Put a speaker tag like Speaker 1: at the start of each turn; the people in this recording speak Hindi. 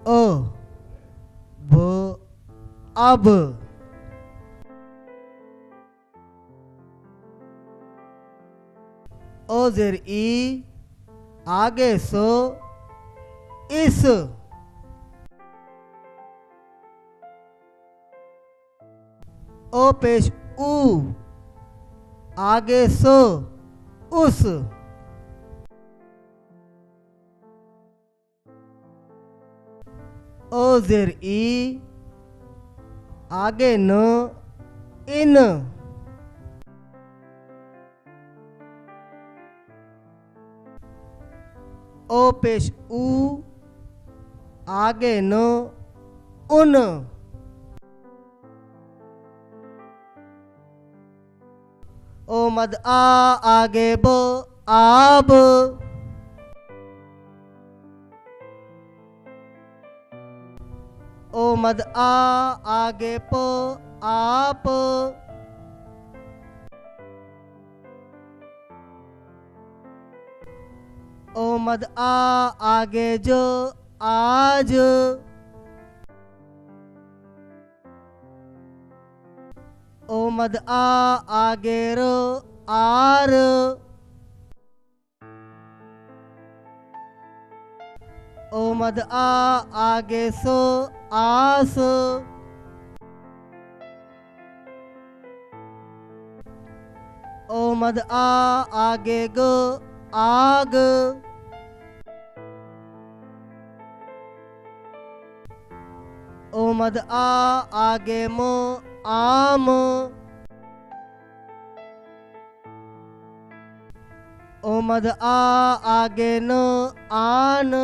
Speaker 1: अ ब अब। ओ जेर ई आगे सो इस। ओ पेश ऊ आगे सो उस। ओ जेर ई आगे न इन। ओ पेश ऊ आगे न उन। ओ मद आ आगे ब आब। ओ मद आ आगे प आप। ओ मद आ आगे ज आज। ओ मद आ आगे र आर। ओ मद आ आगे सो आस। ओ मद आ आगे ग आग। ओ मद आ आगे म आम। ओ मद आ आगे न आन।